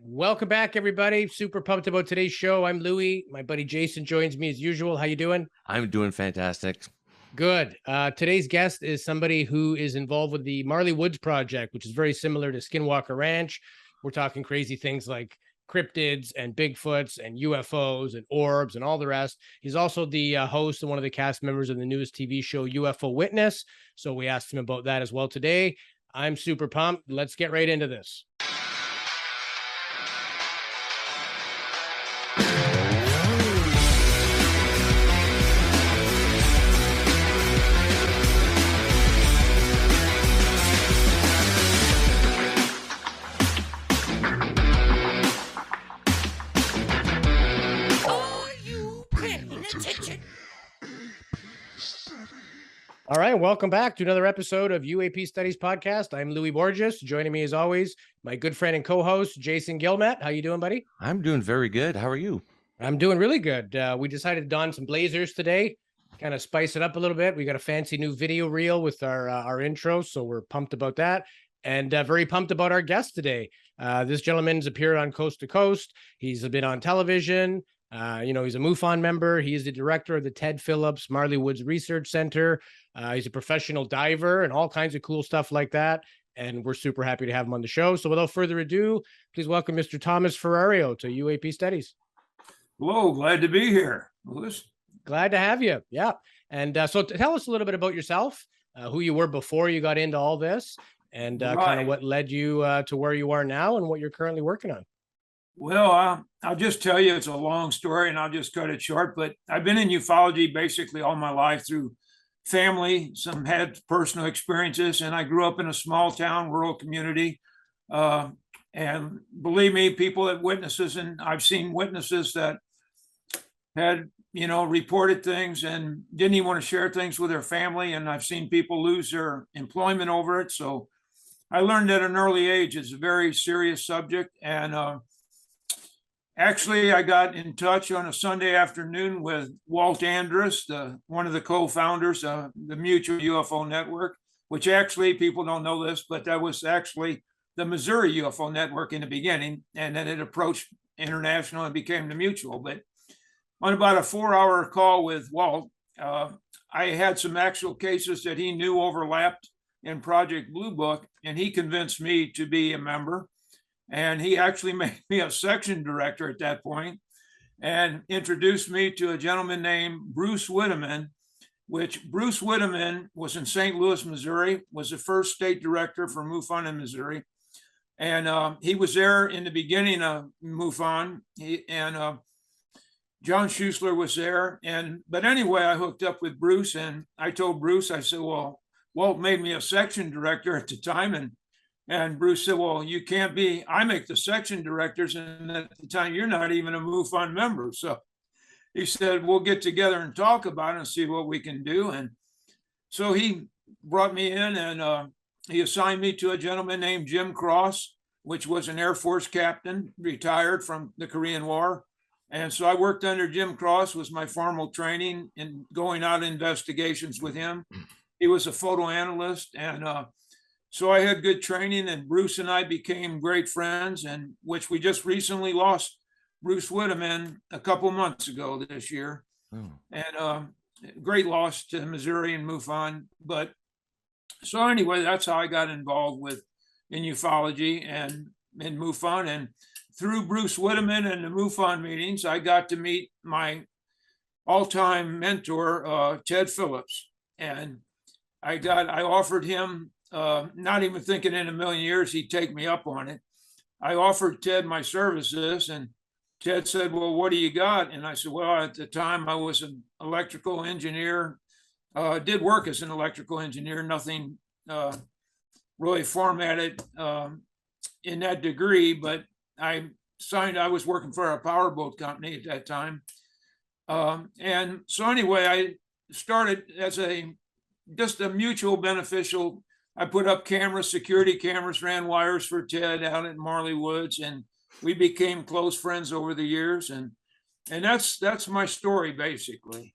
Welcome back, everybody. Super pumped about today's show. I'm Louie. My buddy Jason joins me as usual. How you doing? I'm doing fantastic. Good. Today's guest is somebody who is involved with the Marley Woods project, which is very similar to Skinwalker Ranch. We're talking crazy things like cryptids and Bigfoots and UFOs and orbs and all the rest. He's also the host and one of the cast members of the newest TV show UFO Witness. So we asked him about that as well today. I'm super pumped. Let's get right into this. All right, welcome back to another episode of UAP Studies Podcast. I'm Louis Borges. Joining me as always, my good friend and co-host, Jason Gilmet. How you doing, buddy? I'm doing very good. How are you? I'm doing really good. We decided to don some blazers today, kind of spice it up a little bit. We got a fancy new video reel with our intro, so we're pumped about that. And very pumped about our guest today. This gentleman's appeared on Coast to Coast. He's been on television. He's a MUFON member. He is the director of the Ted Phillips Marley Woods Research Center. He's a professional diver and all kinds of cool stuff like that. And we're super happy to have him on the show. So without further ado, please welcome Mr. Thomas Ferrario to UAP Studies. Hello, glad to be here, Louis. Glad to have you. Yeah. And so tell us a little bit about yourself, who you were before you got into all this, and kind of what led you to where you are now and what you're currently working on. Well, I'll just tell you, it's a long story and I'll just cut it short, but I've been in ufology basically all my life through family, some had personal experiences, and I grew up in a small town, rural community. And believe me, people have witnesses, and I've seen witnesses that had, reported things and didn't even want to share things with their family. And I've seen people lose their employment over it. So I learned at an early age, it's a very serious subject. And actually, I got in touch on a Sunday afternoon with Walt Andrus, one of the co-founders of the Mutual UFO Network, which actually, people don't know this, but that was actually the Missouri UFO Network in the beginning, and then it approached international and became the Mutual. But on about a 4-hour call with Walt, I had some actual cases that he knew overlapped in Project Blue Book, and he convinced me to be a member. And he actually made me a section director at that point and introduced me to a gentleman named Bruce Whitteman, which Bruce Whitteman was in St. Louis, Missouri, was the first state director for MUFON in Missouri. And he was there in the beginning of MUFON, and John Schuessler was there. But anyway, I hooked up with Bruce, and I told Bruce, I said, well, Walt made me a section director at the time, and Bruce said, well, you can't be, I make the section directors, and at the time, you're not even a MUFON member. So he said, we'll get together and talk about it and see what we can do. And so he brought me in, and he assigned me to a gentleman named Jim Cross, which was an Air Force captain, retired from the Korean War. And so I worked under Jim Cross, was my formal training in going out investigations with him. He was a photo analyst, and so I had good training, and Bruce and I became great friends, and which we just recently lost Bruce Whitteman a couple months ago this year. And great loss to Missouri and MUFON. But so anyway, that's how I got involved in ufology and in MUFON. And through Bruce Whitteman and the MUFON meetings, I got to meet my all-time mentor, Ted Phillips. And I offered him, not even thinking in a million years he'd take me up on it. I offered Ted my services, and Ted said, well, what do you got? And I said, well, at the time I was an electrical engineer, did work as an electrical engineer, nothing really formatted in that degree, but I was working for a powerboat company at that time. And so anyway, I started as just a mutual beneficial. I put up cameras, security cameras, ran wires for Ted out at Marley Woods, and we became close friends over the years. And that's my story, basically.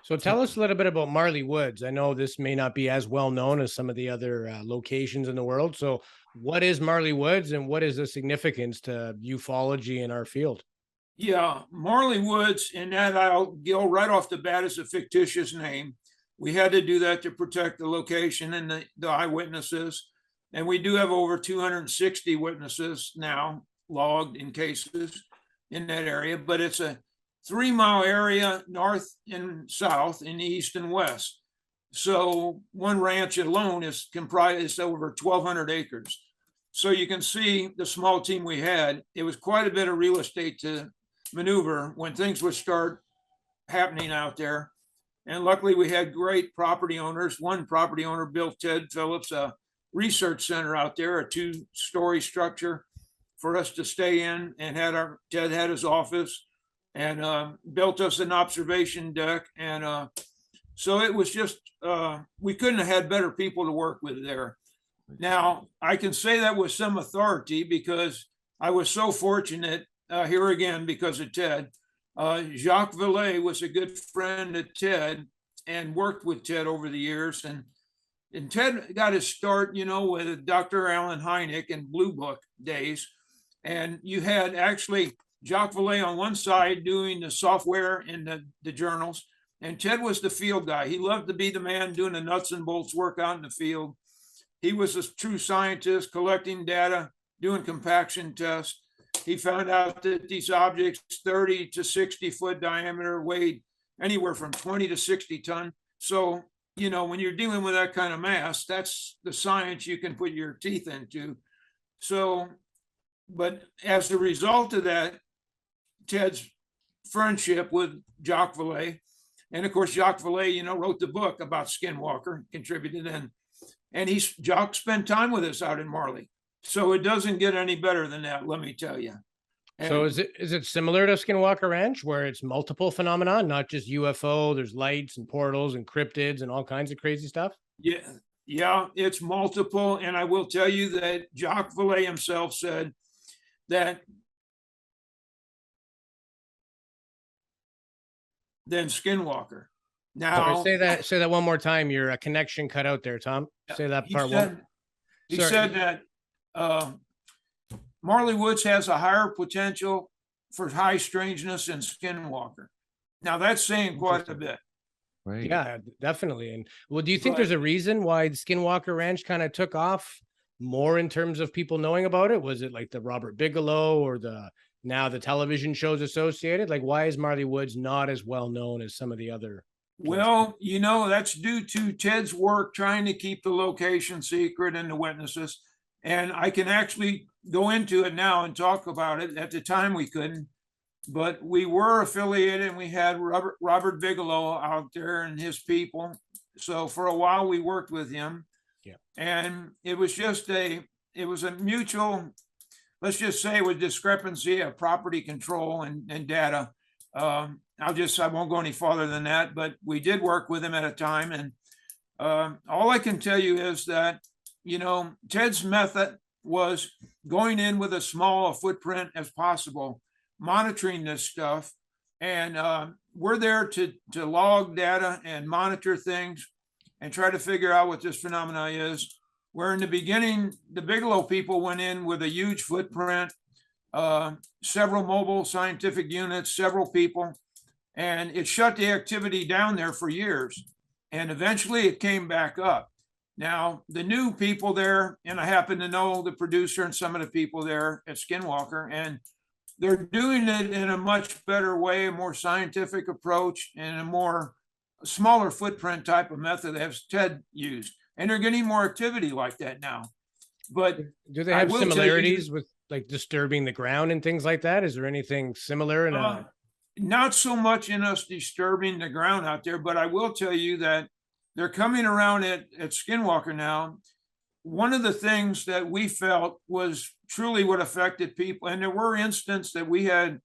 So tell us a little bit about Marley Woods. I know this may not be as well known as some of the other locations in the world. So what is Marley Woods and what is the significance to ufology in our field? Yeah, Marley Woods, and that I'll go right off the bat as a fictitious name. We had to do that to protect the location and the eyewitnesses. And we do have over 260 witnesses now logged in cases in that area, but it's a 3 mile area north and south and east and west. So one ranch alone is comprised over 1,200 acres. So you can see the small team we had. It was quite a bit of real estate to maneuver when things would start happening out there. And luckily we had great property owners. One property owner built Ted Phillips a research center out there, a 2-story structure for us to stay in, and Ted had his office and built us an observation deck. And so it was just, we couldn't have had better people to work with there. Now, I can say that with some authority because I was so fortunate here again because of Ted. Jacques Vallée was a good friend of Ted and worked with Ted over the years. And Ted got his start, with Dr. Alan Hynek in Blue Book days. And you had actually Jacques Vallée on one side doing the software and the journals. And Ted was the field guy. He loved to be the man doing the nuts and bolts work out in the field. He was a true scientist, collecting data, doing compaction tests. He found out that these objects, 30 to 60 foot diameter, weighed anywhere from 20 to 60 ton. So, when you're dealing with that kind of mass, that's the science you can put your teeth into. So, but as a result of that, Ted's friendship with Jacques Vallée, and of course, Jacques Vallée, wrote the book about Skinwalker, contributed in, and Jacques spent time with us out in Marley. So it doesn't get any better than that, let me tell you. So is it similar to Skinwalker Ranch where it's multiple phenomena, not just UFO, there's lights and portals and cryptids and all kinds of crazy stuff? Yeah, it's multiple. And I will tell you that Jacques Vallée himself said that than Skinwalker. Now, say that one more time. Your connection cut out there, Tom. Say that part one. He said that Marley Woods has a higher potential for high strangeness than Skinwalker. Now that's saying quite a bit. Right. Yeah, definitely. And well, do you think there's a reason why Skinwalker Ranch kind of took off more in terms of people knowing about it? Was it like the Robert Bigelow or the television shows associated? Like, why is Marley Woods not as well known as some of the other? Well, that's due to Ted's work trying to keep the location secret and the witnesses. And I can actually go into it now and talk about it. At the time we couldn't, but we were affiliated and we had Robert Bigelow out there and his people. So for a while we worked with him. Yeah. And it was a mutual, let's just say, with discrepancy of property control and data. I won't go any farther than that, but we did work with him at a time. And all I can tell you is that, Ted's method was going in with as small a footprint as possible, monitoring this stuff. And we're there to log data and monitor things and try to figure out what this phenomena is. Where in the beginning, the Bigelow people went in with a huge footprint, several mobile scientific units, several people, and it shut the activity down there for years. And eventually it came back up. Now, the new people there, and I happen to know the producer and some of the people there at Skinwalker, and they're doing it in a much better way, a more scientific approach, and a more smaller footprint type of method as Ted used. And they're getting more activity like that now. But do they have similarities with like disturbing the ground and things like that? Is there anything similar? Not so much in us disturbing the ground out there, but I will tell you that they're coming around at Skinwalker now. One of the things that we felt was truly what affected people, and there were instances that we had,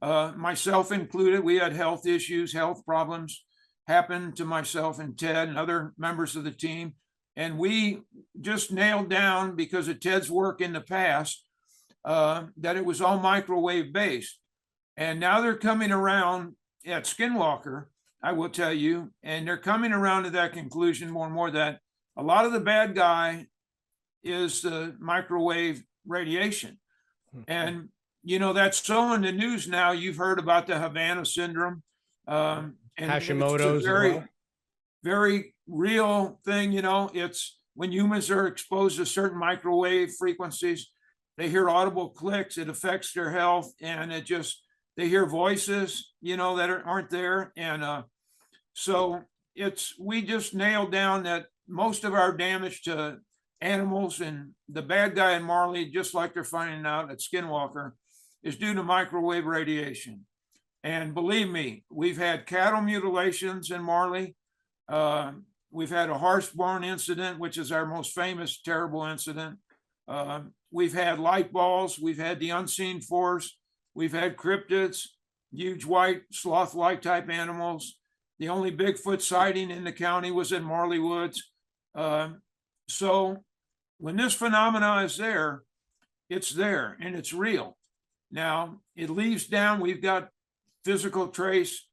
myself included, we had health issues, health problems happen to myself and Ted and other members of the team. And we just nailed down, because of Ted's work in the past, that it was all microwave based. And now they're coming around at Skinwalker. I will tell you, and they're coming around to that conclusion more and more, that a lot of the bad guy is the microwave radiation. And, that's so in the news now. You've heard about the Havana syndrome. And Hashimoto's it's a very, as well. very real thing. It's when humans are exposed to certain microwave frequencies, they hear audible clicks, it affects their health, and they hear voices, that aren't there. And so we just nailed down that most of our damage to animals and the bad guy in Marley, just like they're finding out at Skinwalker, is due to microwave radiation. And believe me, we've had cattle mutilations in Marley. We've had a horse-borne incident, which is our most famous terrible incident. We've had light balls. We've had the unseen force. We've had cryptids, huge white sloth-like type animals. The only Bigfoot sighting in the county was in Marley Woods. So when this phenomena is there, it's there and it's real. Now it leaves down, we've got physical trace.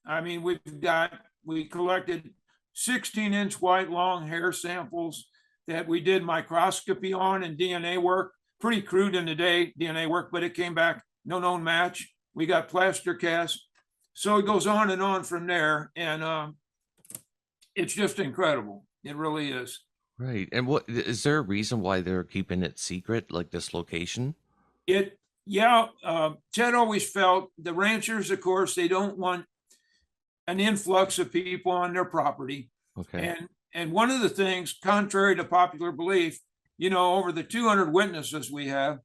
I mean, we collected 16-inch white long hair samples that we did microscopy on and DNA work, pretty crude in the day, DNA work, but it came back no known match. We got plaster cast. So it goes on and on from there. And it's just incredible. It really is. Right. And what is there a reason why they're keeping it secret, like this location? Ted always felt the ranchers, of course, they don't want an influx of people on their property. Okay. And one of the things, contrary to popular belief, over the 200 witnesses we have,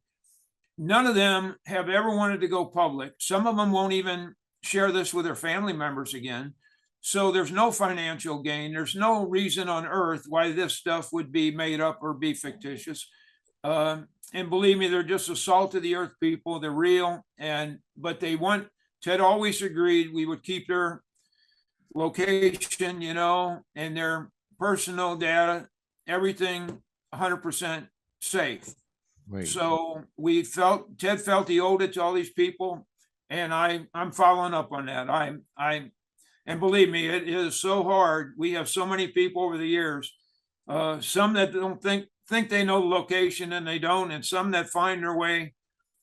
none of them have ever wanted to go public. Some of them won't even share this with their family members again. So there's no financial gain. There's no reason on earth why this stuff would be made up or be fictitious. And believe me, they're just the salt of the earth people. They're real. But Ted always agreed we would keep their location, and their personal data, everything 100% safe. Right. So Ted felt he owed it to all these people. And I'm following up on that. And believe me, it is so hard. We have so many people over the years, some that don't think they know the location and they don't, and some that find their way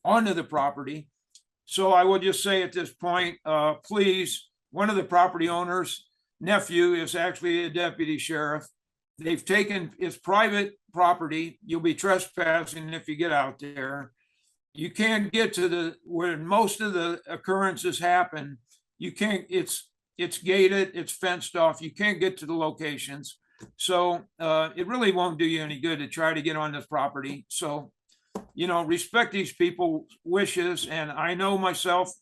onto the property. So I will just say at this point, please, one of the property owners' nephew is actually a deputy sheriff. They've taken his private property. You'll be trespassing if you get out there. You can't get to where most of the occurrences happen. You can't, it's gated, it's fenced off. You can't get to the locations. So it really won't do you any good to try to get on this property. So, respect these people's wishes. And I know myself,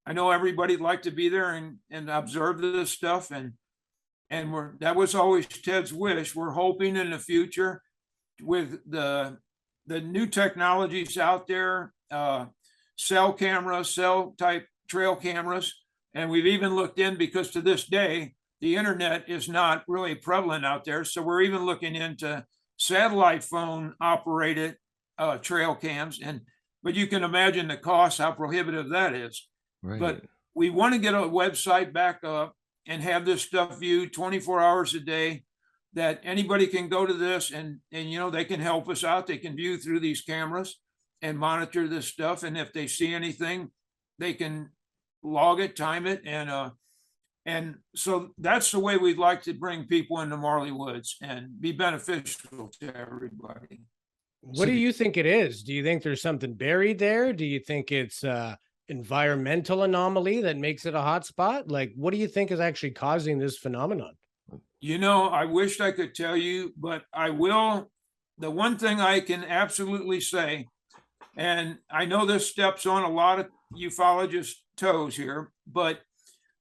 I know everybody'd like to be there and observe this stuff. And that was always Ted's wish. We're hoping in the future with the new technologies out there, cell type trail cameras. And we've even looked in, because to this day, the internet is not really prevalent out there. So we're even looking into satellite phone operated trail cams. But you can imagine the cost, how prohibitive that is. Right. But we want to get a website back up and have this stuff viewed 24 hours a day, that anybody can go to this and they can help us out. They can view through these cameras and monitor this stuff. And if they see anything, they can log it, time it. And so that's the way we'd like to bring people into Marley Woods and be beneficial to everybody. What do you think it is? Do you think there's something buried there? Do you think it's environmental anomaly that makes it a hot spot? Like, what do you think is actually causing this phenomenon? I wished I could tell you, but I will. The one thing I can absolutely say, and I know this steps on a lot of ufologists' toes here, but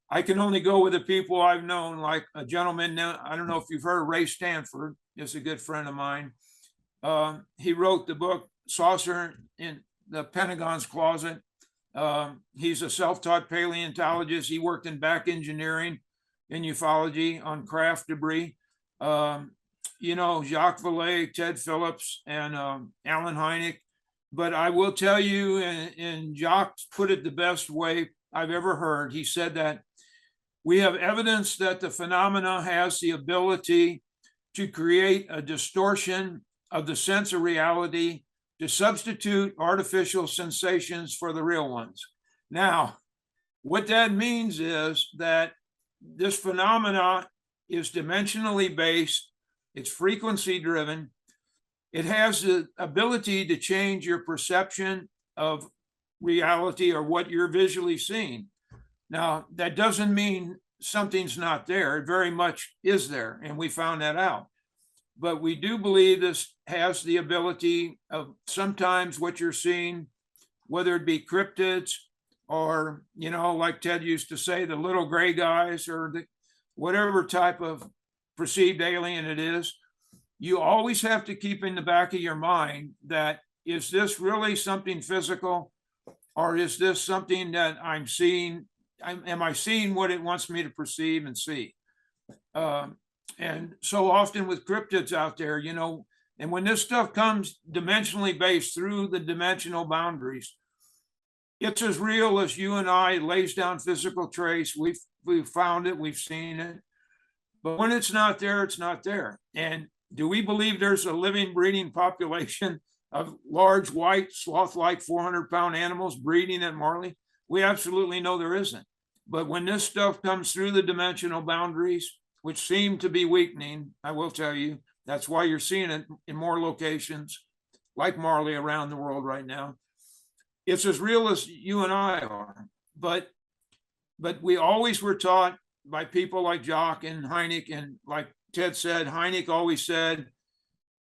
I can only go with the people I've known, like a gentleman now. I don't know if you've heard of Ray Stanford, is a good friend of mine. He wrote the book Saucer in the Pentagon's Closet. He's a self-taught paleontologist. He worked in back engineering in ufology on craft debris. Jacques Vallée, Ted Phillips, and Alan Hynek. But I will tell you, and Jacques put it the best way I've ever heard. He said that We have evidence that the phenomena has the ability to create a distortion of the sense of reality to substitute artificial sensations for the real ones. Now, what that means is that this phenomena is dimensionally based, it's frequency driven, it has the ability to change your perception of reality or what you're visually seeing. Now, that doesn't mean something's not there. It very much is there, and we found that out. But we do believe this has the ability of sometimes what you're seeing, whether it be cryptids or, you know, like Ted used to say, the little gray guys or the whatever type of perceived alien it is, you always have to keep in the back of your mind that, is this really something physical, or is this something that I'm seeing? Am I seeing what it wants me to perceive and see? And so often with cryptids out there, you know, and when this stuff comes dimensionally based through the dimensional boundaries, it's as real as you and I. Lays down physical trace. We've found it, we've seen it. But when it's not there, it's not there. And do we believe there's a living, breeding population of large, white, sloth-like 400-pound animals breeding at Marley? We absolutely know there isn't. But when this stuff comes through the dimensional boundaries, which seem to be weakening, I will tell you, that's why you're seeing it in more locations like Marley around the world right now. It's as real as you and I are. But we always were taught by people like Jock and Hynek, and like Ted said, Hynek always said,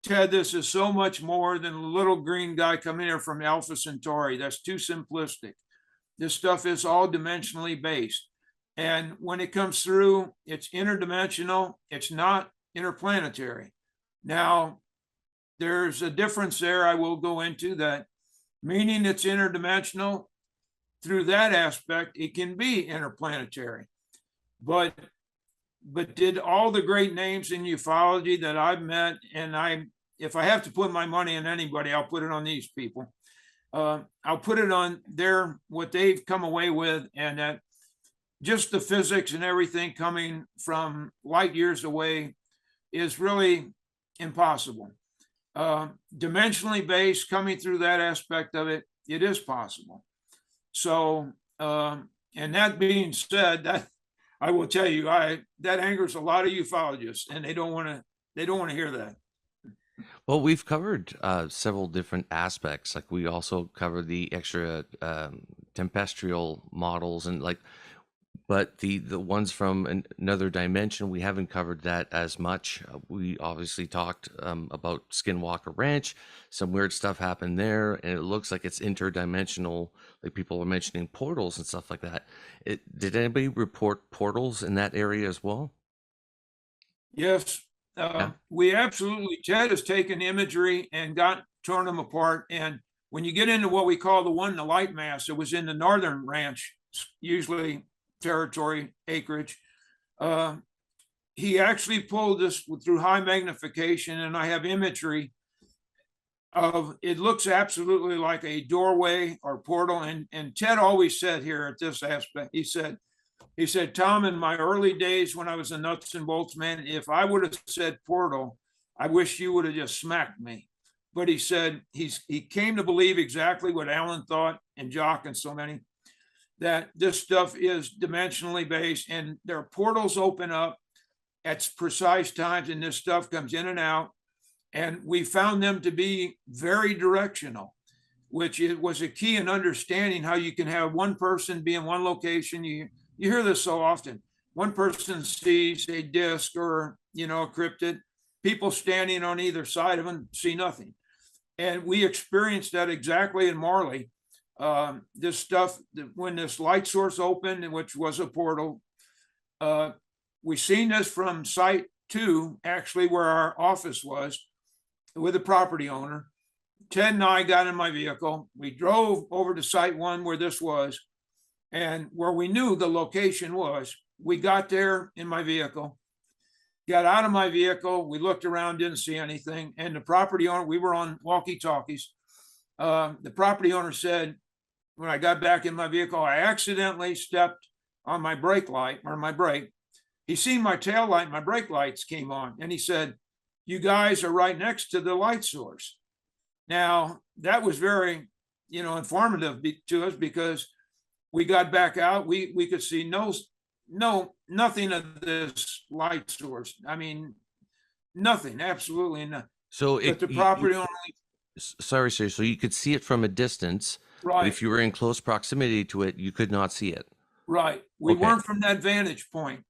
Ted, this is so much more than a little green guy coming here from Alpha Centauri. That's too simplistic. This stuff is all dimensionally based. And when it comes through, it's interdimensional. It's not interplanetary. Now, there's a difference there I will go into, that meaning it's interdimensional. Through that aspect, it can be interplanetary. But did all the great names in ufology that I've met, and if I have to put my money on anybody, I'll put it on these people. I'll put it on what they've come away with, and that just the physics and everything coming from light years away is really impossible. Dimensionally based, coming through that aspect of it, it is possible. So, and that being said, that I will tell you, that angers a lot of ufologists, and they don't want to hear that. Well, we've covered several different aspects. Like we also covered the extra tempestrial models, and but the ones from another dimension, we haven't covered that as much. We obviously talked about Skinwalker Ranch. Some weird stuff happened there, and it looks like it's interdimensional. Like people are mentioning portals and stuff like that. Did anybody report portals in that area as well? Yes. We absolutely, Ted has taken imagery and torn them apart. And when you get into what we call the light mass, it was in the northern ranch, usually territory, acreage. He actually pulled this through high magnification, and I have imagery of, it looks absolutely like a doorway or portal. And Ted always said here at this aspect, he said, Tom, in my early days when I was a nuts and bolts man, if I would have said portal, I wish you would have just smacked me. But he said he came to believe exactly what Alan thought, and Jock and so many, that this stuff is dimensionally based, and their portals open up at precise times, and this stuff comes in and out. And we found them to be very directional, which was a key in understanding how you can have one person be in one location. You hear this so often. One person sees a disc or, a cryptid. People standing on either side of them see nothing. And we experienced that exactly in Marley. This stuff, when this light source opened, which was a portal, we seen this from site 2, actually where our office was, with the property owner. Ted and I got in my vehicle. We drove over to site 1 where this was, and where we knew the location was. We got there in my vehicle, got out of my vehicle. We looked around, didn't see anything. And the property owner, we were on walkie-talkies. The property owner said, when I got back in my vehicle, I accidentally stepped on my brake light or my brake. He seen my tail light, my brake lights came on, and he said, "You guys are right next to the light source." Now that was very, informative to us, because we got back out. We could see nothing of this light source. I mean, nothing, absolutely nothing. So But the property owner, sorry, sir. So you could see it from a distance, but right, if you were in close proximity to it, you could not see it. right. We Okay. weren't from that vantage point.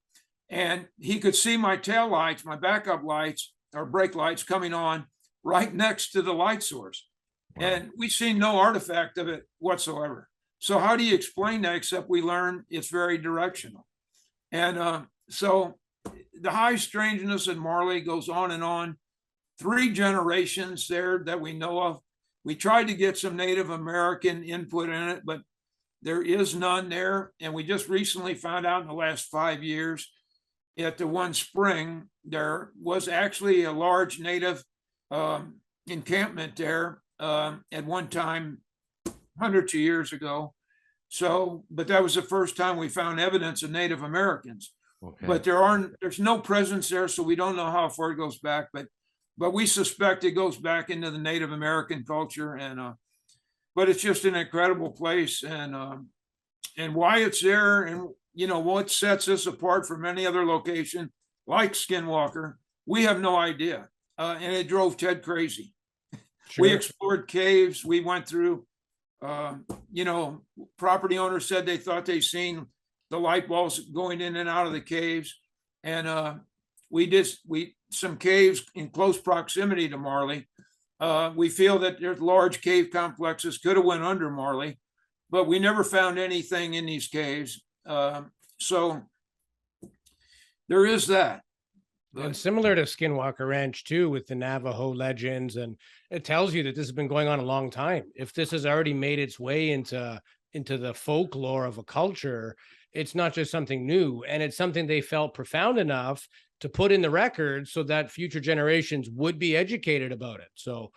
And he could see my tail lights, my backup lights or brake lights coming on right next to the light source. Wow. And we see no artifact of it whatsoever. So how do you explain that, except we learn it's very directional? And so the high strangeness in Marley goes on and on. 3 generations there that we know of. We tried to get some Native American input in it, but there is none there. And we just recently found out in the last 5 years at the one spring, there was actually a large Native encampment there at one time, hundreds of years ago. So, but that was the first time we found evidence of Native Americans. Okay. But there's no presence there, so we don't know how far it goes back. But we suspect it goes back into the Native American culture, and but it's just an incredible place, and why it's there, and what sets us apart from any other location like Skinwalker, we have no idea, and it drove Ted crazy. Sure. We explored caves. We went through, property owners said they thought they seen the light bulbs going in and out of the caves. And some caves in close proximity to Marley. We feel that there's large cave complexes could have went under Marley, but we never found anything in these caves. So there is that. And similar to Skinwalker Ranch too, with the Navajo legends, and it tells you that this has been going on a long time. If this has already made its way into the folklore of a culture, it's not just something new, and it's something they felt profound enough to put in the record so that future generations would be educated about it. So,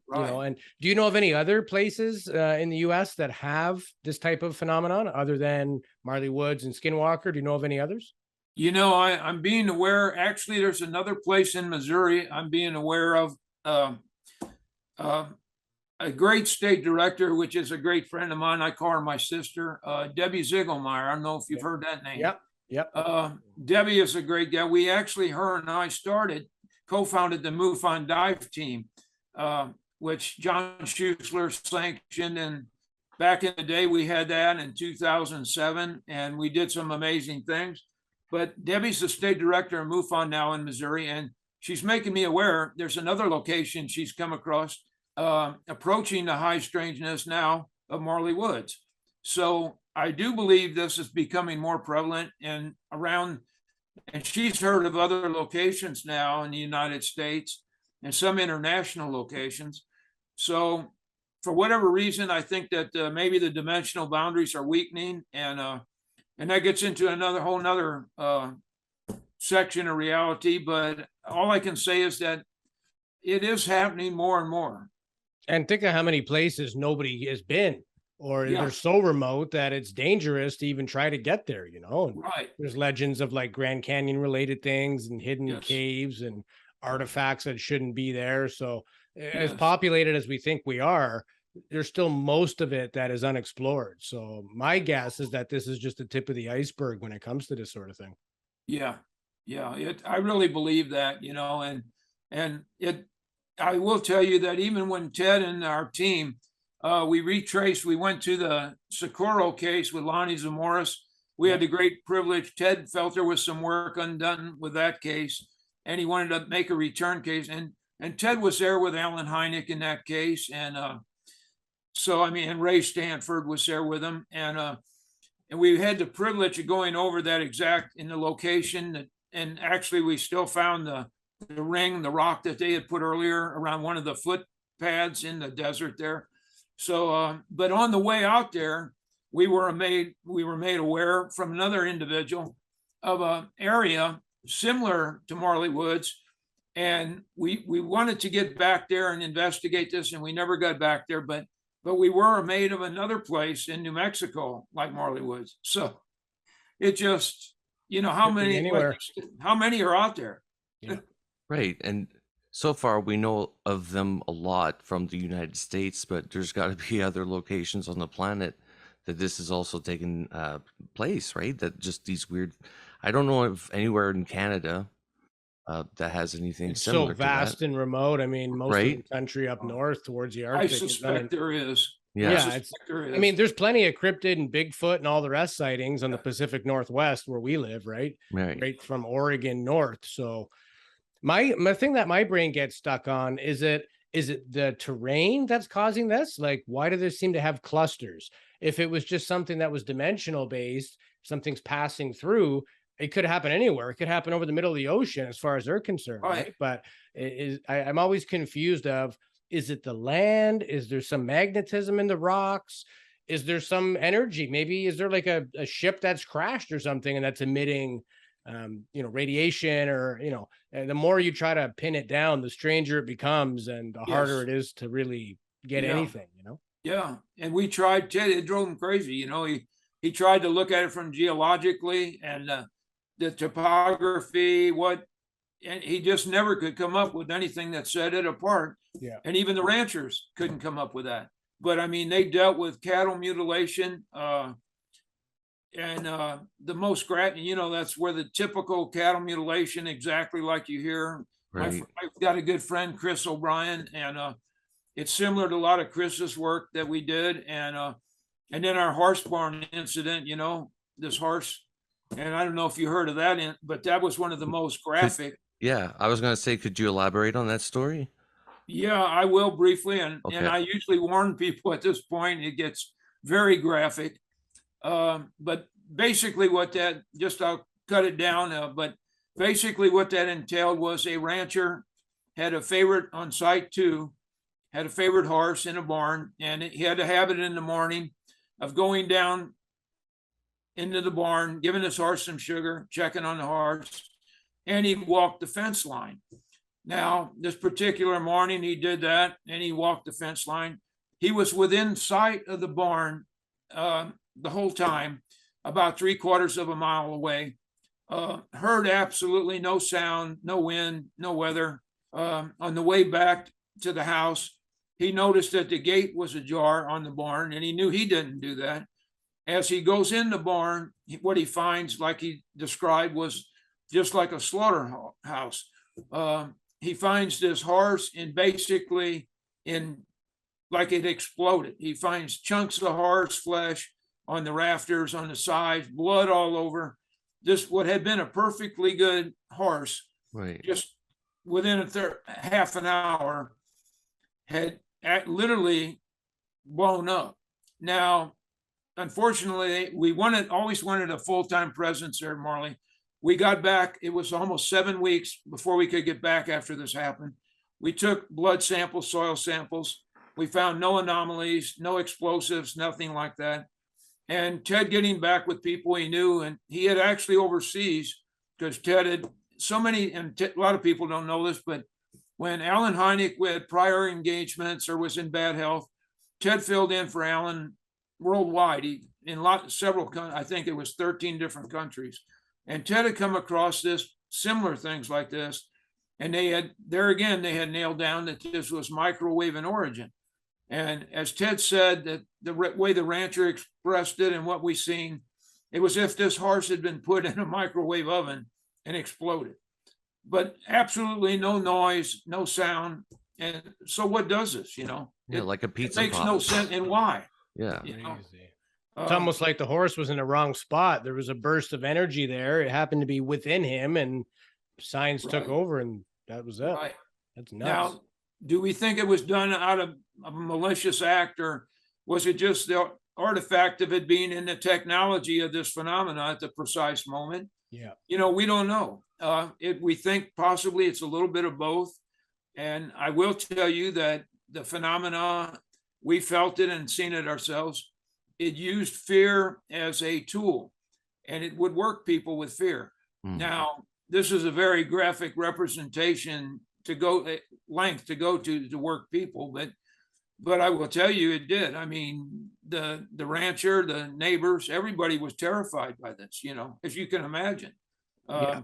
Right. and do you know of any other places in the US that have this type of phenomenon other than Marley Woods and Skinwalker? Do you know of any others? I'm being aware, actually, there's another place in Missouri I'm being aware of. A great state director, which is a great friend of mine. I call her my sister, Debbie Ziegelmeyer. I don't know if you've heard that name. Yep. Debbie is a great guy. Her and I co-founded the MUFON dive team, which John Schuessler sanctioned. And back in the day, we had that in 2007, and we did some amazing things. But Debbie's the state director of MUFON now in Missouri, and she's making me aware there's another location she's come across approaching the high strangeness now of Marley Woods. So I do believe this is becoming more prevalent and she's heard of other locations now in the United States and some international locations. So for whatever reason, I think that maybe the dimensional boundaries are weakening, and that gets into whole nother section of reality. But all I can say is that it is happening more and more. And think of how many places nobody has been, or Yeah. they're so remote that it's dangerous to even try to get there, And Right. there's legends of like Grand Canyon related things and hidden Yes. caves and artifacts that shouldn't be there. So as Yes. populated as we think we are, there's still most of it that is unexplored. So my guess is that this is just the tip of the iceberg when it comes to this sort of thing. Yeah. I really believe that, I will tell you that even when Ted and our team, we went to the Socorro case with Lonnie Zamoris. We had the great privilege. Ted felt there was some work undone with that case, and he wanted to make a return case. And Ted was there with Alan Hynek in that case. And and Ray Stanford was there with him. And we had the privilege of going over that in the location. And actually, we still found the rock that they had put earlier around one of the footpads in the desert there. So, but on the way out there, we were made aware from another individual of an area similar to Marley Woods. And we wanted to get back there and investigate this, and we never got back there, but we were made of another place in New Mexico, like Marley Woods. So it just, Could be anywhere. how many are out there? Right. And so far, we know of them a lot from the United States, but there's got to be other locations on the planet that this is also taking place, right? That just these weird, I don't know if anywhere in Canada that has anything It's similar so vast to that. and remote. I mean, most of Right. the country up north towards the I Arctic is suspect there is. Yeah. I Yeah, suspect there is. I mean, there's plenty of cryptid and Bigfoot and all the rest sightings on the Pacific Northwest where we live, right? Right. Right from Oregon north. So my thing that my brain gets stuck on is it the terrain that's causing this? Like, why do they seem to have clusters? If it was just something that was dimensional based, something's passing through, it could happen anywhere. It could happen over the middle of the ocean as far as they're concerned, Right. right? But I'm always confused of, is it the land? Is there some magnetism in the rocks? Is there some energy? Maybe is there like a ship that's crashed or something and that's emitting radiation, or the more you try to pin it down, the stranger it becomes and the harder it is to really get anything, Yeah. And we tried, Ted, it drove him crazy. He tried to look at it from geologically and the topography, and he just never could come up with anything that set it apart. Yeah. And even the ranchers couldn't come up with that. But I mean, they dealt with cattle mutilation, and the most that's where the typical cattle mutilation, exactly like you hear. Right. I've got a good friend, Chris O'Brien, and it's similar to a lot of Chris's work that we did. And then our horse barn incident, this horse, and I don't know if you heard of that, but that was one of the most graphic. Yeah, I was going to say, could you elaborate on that story? Yeah, I will briefly, and Okay. I usually warn people at this point. It gets very graphic, but basically, I'll cut it down. But basically, what that entailed was a rancher had a favorite on site too, had a favorite horse in a barn, and he had a habit in the morning of going down into the barn, giving his horse some sugar, checking on the horse, and he walked the fence line. Now, this particular morning, he did that, and he walked the fence line. He was within sight of the barn the whole time, about 3/4 of a mile away. Heard absolutely no sound, no wind, no weather. On the way back to the house, he noticed that the gate was ajar on the barn, and he knew he didn't do that. As he goes in the barn, what he finds, like he described, was just like a slaughterhouse. He finds this horse like it exploded. He finds chunks of horse flesh on the rafters, on the sides, blood all over. This, what had been a perfectly good horse, Right. just within half an hour, had literally blown up. Now, unfortunately, we always wanted a full-time presence there, Marley. We got back, it was almost 7 weeks before we could get back after this happened. We took blood samples, soil samples. We found no anomalies, no explosives, nothing like that. And Ted getting back with people he knew, and he had actually overseas, because Ted had a lot of people don't know this, but when Alan Hynek had prior engagements or was in bad health, Ted filled in for Alan worldwide. I think it was 13 different countries. And Ted had come across similar things like this. And they had nailed down that this was microwave in origin. And as Ted said, that the way the rancher expressed it and what we seen, it was if this horse had been put in a microwave oven and exploded. But absolutely no noise, no sound. And so what does this, Yeah, like a pizza It makes pop. no sense. And why? Yeah. Crazy. It's almost like the horse was in the wrong spot. There was a burst of energy there. It happened to be within him, and science took over, and that was it. Right. That's nuts. Now, do we think it was done out of a malicious act, or was it just the artifact of it being in the technology of this phenomena at the precise moment? Yeah. We don't know. We think possibly it's a little bit of both. And I will tell you that the phenomena, we felt it and seen it ourselves. It used fear as a tool, and it would work people with fear. Now, this is a very graphic representation to go to work people, but But I will tell you, it did. I mean, the rancher, the neighbors, everybody was terrified by this, as you can imagine. Yeah.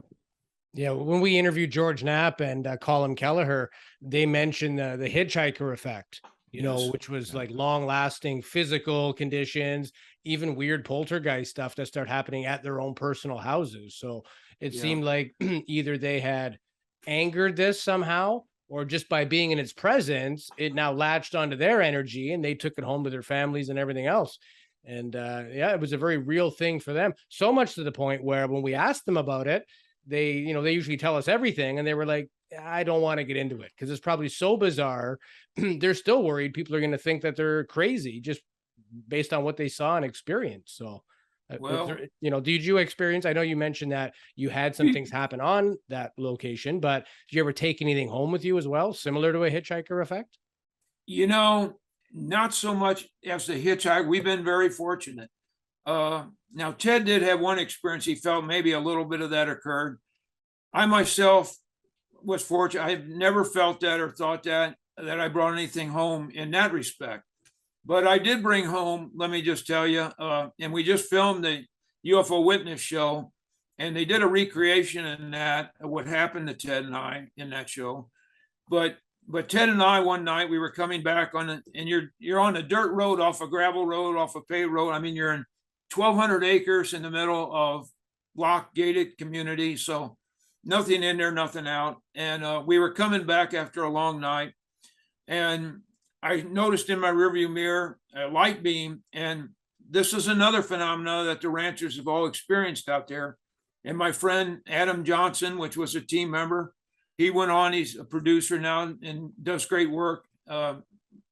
Yeah, when we interviewed George Knapp and Colin Kelleher, they mentioned the Hitchhiker Effect, Yes. which was like long-lasting physical conditions, even weird poltergeist stuff that started happening at their own personal houses. So it Yeah. seemed like either they had angered this somehow, or just by being in its presence, it now latched onto their energy and they took it home to their families and everything else. And yeah, it was a very real thing for them. So much to the point where when we asked them about it, they usually tell us everything, and they were like, I don't want to get into it because it's probably so bizarre. They're still worried people are going to think that they're crazy just based on what they saw and experienced. So Well, did you experience, I know you mentioned that you had some things happen on that location, but did you ever take anything home with you as well, similar to a Hitchhiker Effect? not so much as the hitchhiker. We've been very fortunate. Now, Ted did have one experience. He felt maybe a little bit of that occurred. I myself was fortunate. I've never felt that or thought that I brought anything home in that respect. But I did bring home, let me just tell you, and we just filmed the UFO Witness show, and they did a recreation in that, of what happened to Ted and I in that show. But Ted and I, one night, we were coming back and you're on a dirt road, off a gravel road, off a paved road. I mean, you're in 1,200 acres in the middle of block gated community. So nothing in there, nothing out. And we were coming back after a long night. And I noticed in my rearview mirror a light beam. And this is another phenomena that the ranchers have all experienced out there. And my friend Adam Johnson, which was a team member, he went on, he's a producer now and does great work,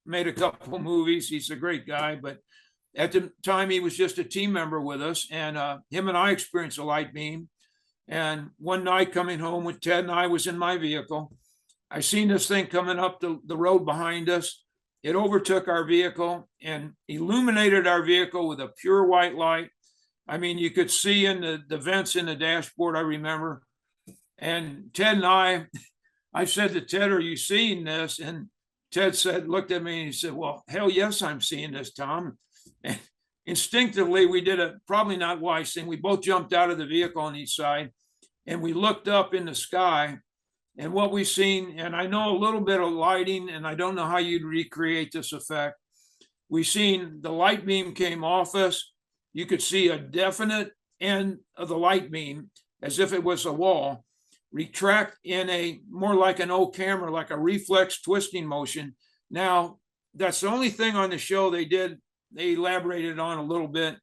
made a couple movies. He's a great guy, but at the time he was just a team member with us, and him and I experienced a light beam. And one night coming home with Ted and I was in my vehicle, I seen this thing coming up the road behind us. It overtook our vehicle and illuminated our vehicle with a pure white light. I mean, you could see in the vents in the dashboard, I remember. And Ted and I said to Ted, are you seeing this? And Ted looked at me and he said, well, hell yes, I'm seeing this, Tom. And instinctively, we did a probably not wise thing. We both jumped out of the vehicle on each side and we looked up in the sky. And what we seen, and I know a little bit of lighting, and I don't know how you'd recreate this effect. We seen the light beam came off us. You could see a definite end of the light beam as if it was a wall, retract in a more like an old camera, like a reflex twisting motion. Now, that's the only thing on the show they elaborated on a little bit.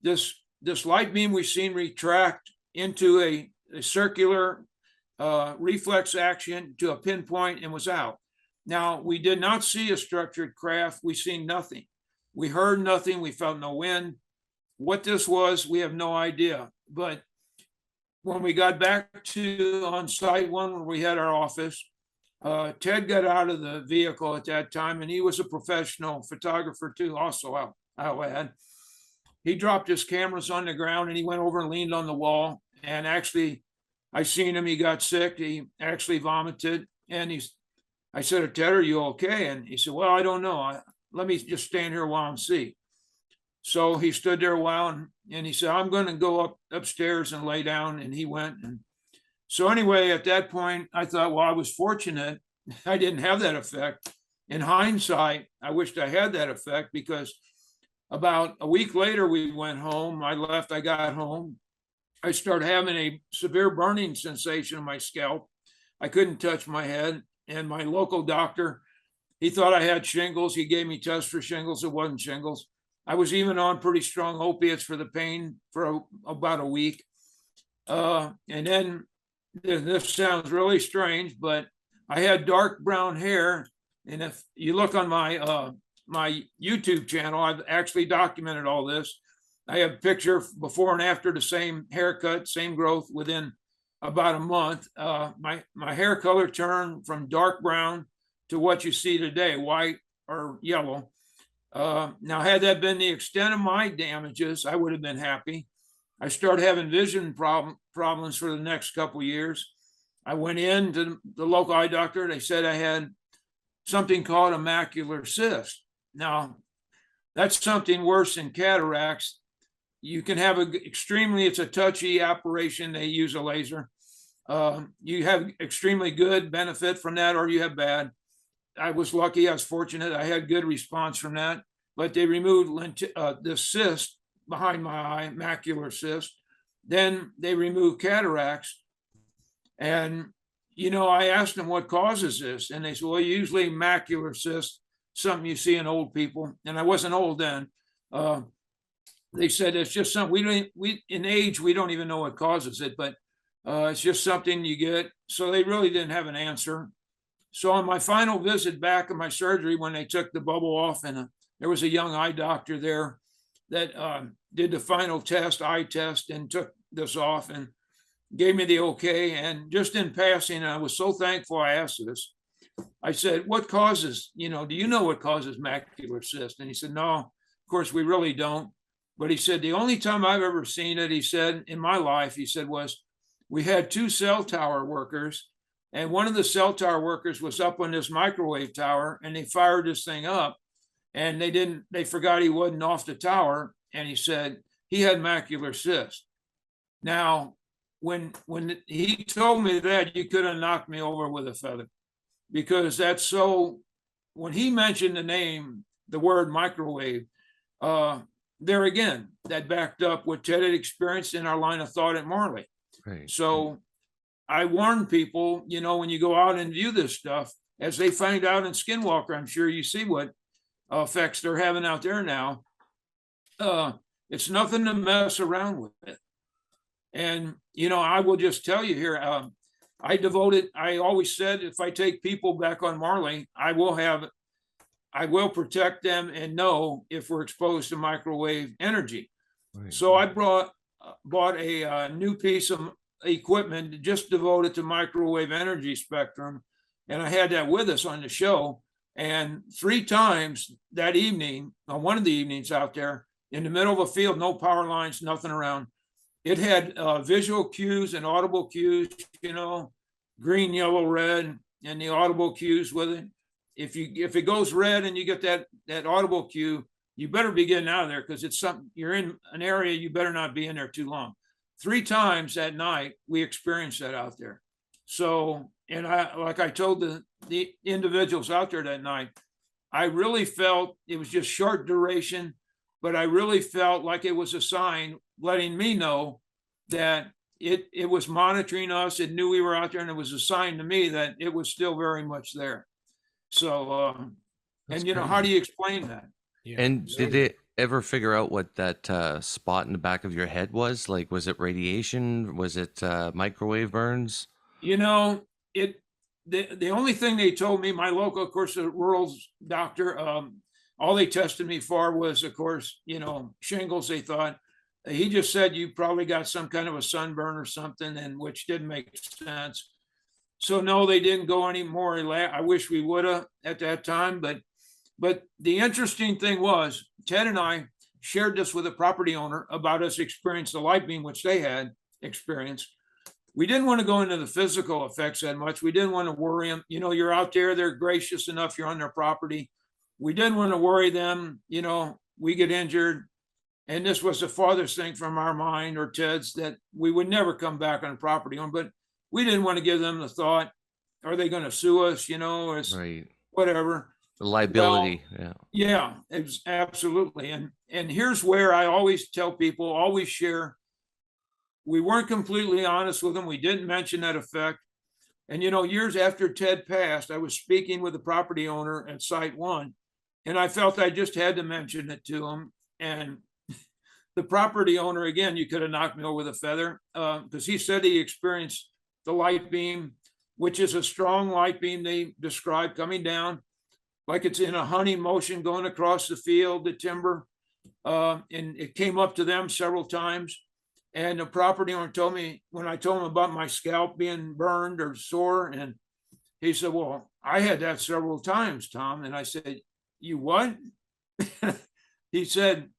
This light beam we've seen retract into a circular reflex action to a pinpoint and was out. Now, we did not see a structured craft. We seen nothing. We heard nothing. We felt no wind. What this was, we have no idea. But when we got back to on site one, where we had our office, Ted got out of the vehicle at that time, and he was a professional photographer too, also, I'll add. He dropped his cameras on the ground and he went over and leaned on the wall. And actually, I seen him, he got sick. He actually vomited. And I said to Ted, are you okay? And he said, well, I don't know. Let me just stand here while I'm see. So he stood there a while and he said, I'm going to go upstairs and lay down. And he went. And so anyway, at that point, I thought, well, I was fortunate. I didn't have that effect. In hindsight, I wished I had that effect, because about a week later, we went home. I left, I got home. I started having a severe burning sensation in my scalp. I couldn't touch my head. And my local doctor, he thought I had shingles. He gave me tests for shingles. It wasn't shingles. I was even on pretty strong opiates for the pain for about a week. And then this sounds really strange, but I had dark brown hair. And if you look on my my YouTube channel, I've actually documented all this. I have a picture before and after, the same haircut, same growth within about a month. My hair color turned from dark brown to what you see today, white or yellow. Now, had that been the extent of my damages, I would have been happy. I started having vision problems for the next couple of years. I went in to the local eye doctor. They said I had something called a macular cyst. Now, that's something worse than cataracts. You can have it's a touchy operation. They use a laser. You have extremely good benefit from that, or you have bad. I was lucky, I was fortunate. I had good response from that, but they removed the cyst behind my eye, macular cyst. Then they removed cataracts. And, I asked them what causes this. And they said, well, usually macular cyst, something you see in old people. And I wasn't old then. They said it's just something in age, we don't even know what causes it, but it's just something you get. So they really didn't have an answer. So on my final visit back in my surgery, when they took the bubble off, and there was a young eye doctor there that did the final eye test, and took this off and gave me the okay. And just in passing, I was so thankful I asked this. I said, what causes, do you know what causes macular cyst? And he said, no, of course, we really don't. But he said, the only time I've ever seen it, he said, in my life, he said, was we had 2 cell tower workers, and one of the cell tower workers was up on this microwave tower, and they fired this thing up, and they forgot he wasn't off the tower. And he said he had macular cyst. Now, when he told me that, you could have knocked me over with a feather, because that's so, when he mentioned the word microwave, there again, that backed up what Ted had experienced in our line of thought at Marley. Right. So I warn people, when you go out and view this stuff, as they find out in Skinwalker, I'm sure you see what effects they're having out there now. It's nothing to mess around with it. And, I will just tell you here, I always said, if I take people back on Marley, I will protect them and know if we're exposed to microwave energy. Right. So I bought a new piece of equipment just devoted to microwave energy spectrum. And I had that with us on the show. And 3 times that evening, on one of the evenings out there, in the middle of a field, no power lines, nothing around, it had visual cues and audible cues, green, yellow, red, and the audible cues with it. If it goes red and you get that audible cue, you better be getting out of there, because it's something, you're in an area, you better not be in there too long. 3 times that night, we experienced that out there. So, and like I told the individuals out there that night, I really felt it was just short duration, but I really felt like it was a sign letting me know that it was monitoring us. It knew we were out there, and it was a sign to me that it was still very much there. So, and how do you explain that? Yeah. And did it ever figure out what that spot in the back of your head was? Like, was it radiation? Was it microwave burns? The only thing they told me, my local, of course, the rural doctor, all they tested me for was, of course, shingles, they thought. He just said, you probably got some kind of a sunburn or something, and which didn't make sense. So no, they didn't go any more. I wish we would have at that time. But the interesting thing was, Ted and I shared this with a property owner about us experiencing the light beam, which they had experienced. We didn't want to go into the physical effects that much. We didn't want to worry them. You're out there, they're gracious enough, you're on their property. We didn't want to worry them. We get injured. And this was the farthest thing from our mind, or Ted's, that we would never come back on a property owner. But we didn't want to give them the thought, are they going to sue us? It's right. Whatever. The liability. Well, yeah, it's absolutely. And here's where I always tell people, always share. We weren't completely honest with them. We didn't mention that effect. And, years after Ted passed, I was speaking with the property owner at Site 1, and I felt I just had to mention it to him. And the property owner, again, you could have knocked me over with a feather, because he said he experienced the light beam, which is a strong light beam they described coming down, like it's in a hunting motion going across the field, the timber. And it came up to them several times. And the property owner told me, when I told him about my scalp being burned or sore, and he said, well, I had that several times, Tom. And I said, you what? I said,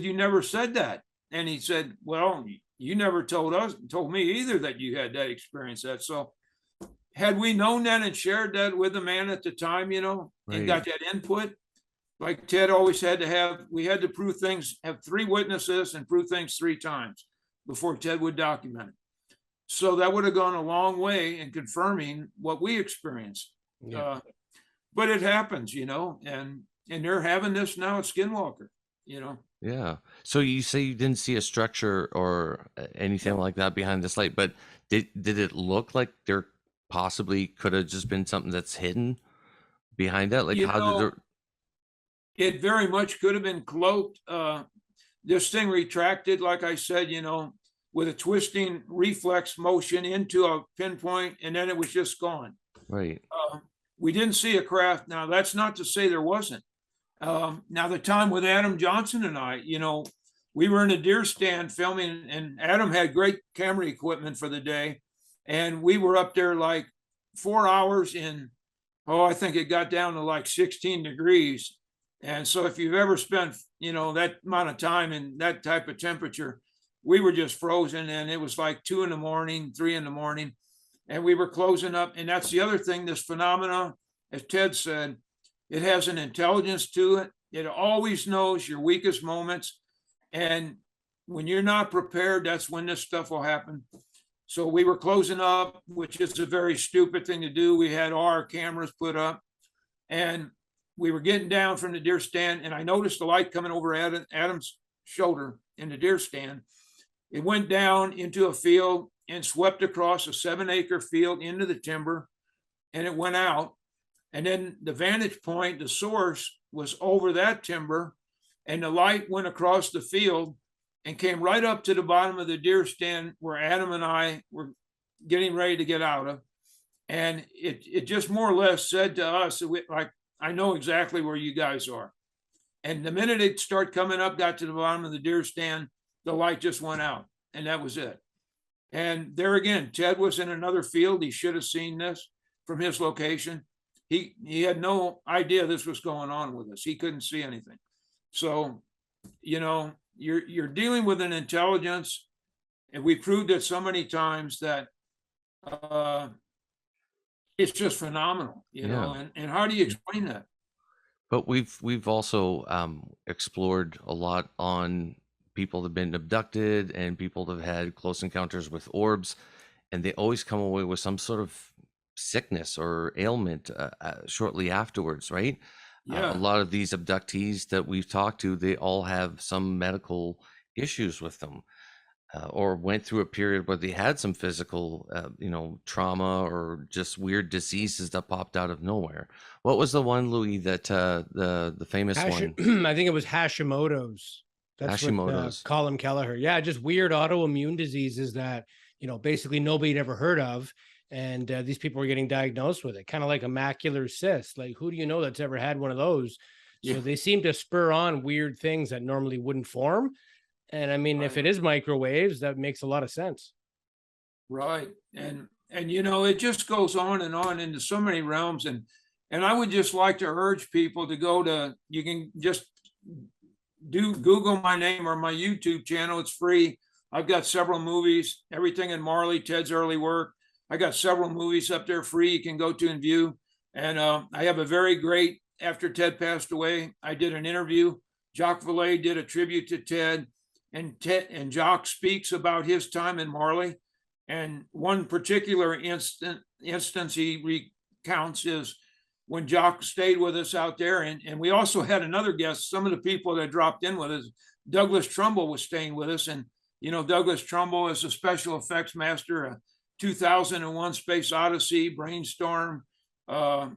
you never said that. And he said, well, you never told me either that you had that experience. So had we known that and shared that with the man at the time, and got that input, like Ted always had to have, we had to prove things, have 3 witnesses and prove things 3 times before Ted would document it. So that would have gone a long way in confirming what we experienced. Yeah. But it happens, and they're having this now at Skinwalker, Yeah. So you say you didn't see a structure or anything like that behind this light, but did it look like there possibly could have just been something that's hidden behind that? Like, how did there? It very much could have been cloaked. This thing retracted, like I said, with a twisting reflex motion into a pinpoint, and then it was just gone. Right. We didn't see a craft. Now, that's not to say there wasn't. Now, the time with Adam Johnson and I, we were in a deer stand filming, and Adam had great camera equipment for the day. And we were up there like 4 hours in, I think it got down to like 16 degrees. And so if you've ever spent, that amount of time in that type of temperature, we were just frozen. And it was like 2 a.m, 3 a.m. And we were closing up. And that's the other thing, this phenomena, as Ted said, it has an intelligence to it. It always knows your weakest moments. And when you're not prepared, that's when this stuff will happen. So we were closing up, which is a very stupid thing to do. We had our cameras put up, and we were getting down from the deer stand, and I noticed the light coming over Adam's shoulder in the deer stand. It went down into a field and swept across a 7-acre field into the timber, and it went out. And then the vantage point, the source, was over that timber, and the light went across the field and came right up to the bottom of the deer stand where Adam and I were getting ready to get out of. And it just more or less said to us, like, I know exactly where you guys are. And the minute it started coming up, got to the bottom of the deer stand, the light just went out, and that was it. And there again, Ted was in another field. He should have seen this from his location. He had no idea this was going on with us. He couldn't see anything. So, you're dealing with an intelligence, and we proved it so many times that it's just phenomenal, and how do you explain that? But we've also explored a lot on people that have been abducted and people that have had close encounters with orbs, and they always come away with some sort of sickness or ailment shortly afterwards, right? Yeah. A lot of these abductees that we've talked to, they all have some medical issues with them, or went through a period where they had some physical, trauma or just weird diseases that popped out of nowhere. What was the one, Louis, that the famous one? I think it was Hashimoto's. That's Hashimoto's. Colin Kelleher. Yeah, just weird autoimmune diseases that, basically nobody had ever heard of. And these people were getting diagnosed with it, kind of like a macular cyst. Like, who do you know that's ever had one of those? So they seem to spur on weird things that normally wouldn't form. And I mean, if it is microwaves, that makes a lot of sense. Right. And it just goes on and on into so many realms. And I would just like to urge people to go to, you can just Google my name or my YouTube channel. It's free. I've got several movies, everything in Marley, Ted's early work. I got several movies up there free you can go to and view. And I have a very great, after Ted passed away, I did an interview. Jacques Vallée did a tribute to Ted, and Jacques speaks about his time in Marley. And one particular instance he recounts is when Jacques stayed with us out there. And we also had another guest, some of the people that dropped in with us. Douglas Trumbull was staying with us. And, Douglas Trumbull is a special effects master, 2001 Space Odyssey, Brainstorm, and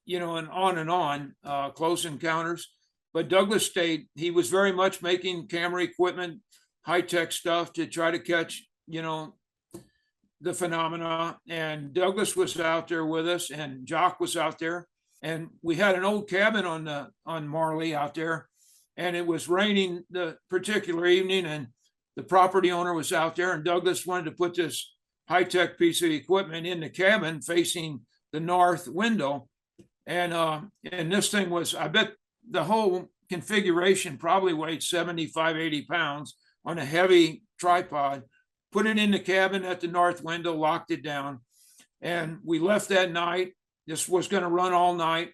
on, Close Encounters. But Douglas stayed. He was very much making camera equipment, high-tech stuff to try to catch, the phenomena. And Douglas was out there with us, and Jock was out there. And we had an old cabin on Marley out there, and it was raining the particular evening, and the property owner was out there, and Douglas wanted to put this high-tech piece of equipment in the cabin facing the north window. And this thing was, I bet the whole configuration probably weighed 75, 80 pounds on a heavy tripod, put it in the cabin at the north window, locked it down. And we left that night. This was going to run all night.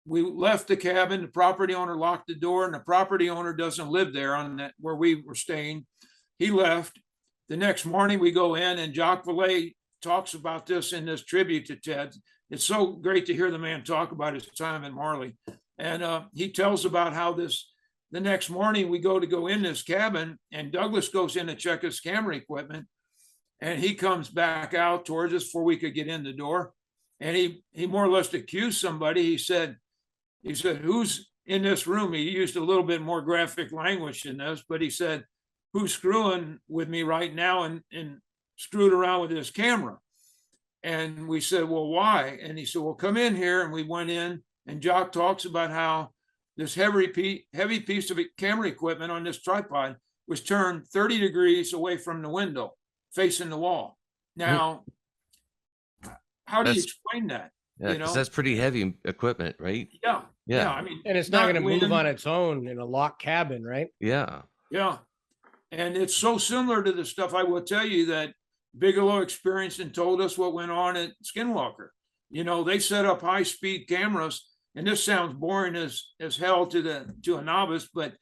We left the cabin. The property owner locked the door, and the property owner doesn't live there on that where we were staying. He left. The next morning we go in, and Jacques Vallée talks about this in this tribute to Ted. It's so great to hear the man talk about his time in Marley. And he tells about how the next morning we go in this cabin, and Douglas goes in to check his camera equipment, and he comes back out towards us before we could get in the door. And he more or less accused somebody. He said, who's in this room? He used a little bit more graphic language than this, but he said, who's screwing with me right now and screwed around with his camera? And we said, well, why? And he said, well, come in here. And we went in, and Jock talks about how this heavy piece of camera equipment on this tripod was turned 30 degrees away from the window, facing the wall. Now, how do you explain that? Yeah, because that's pretty heavy equipment, right? Yeah. I mean, and it's not going to move on its own in a locked cabin, right? Yeah. And it's so similar to the stuff I will tell you that Bigelow experienced and told us what went on at Skinwalker. They set up high-speed cameras, and this sounds boring as hell to a novice, but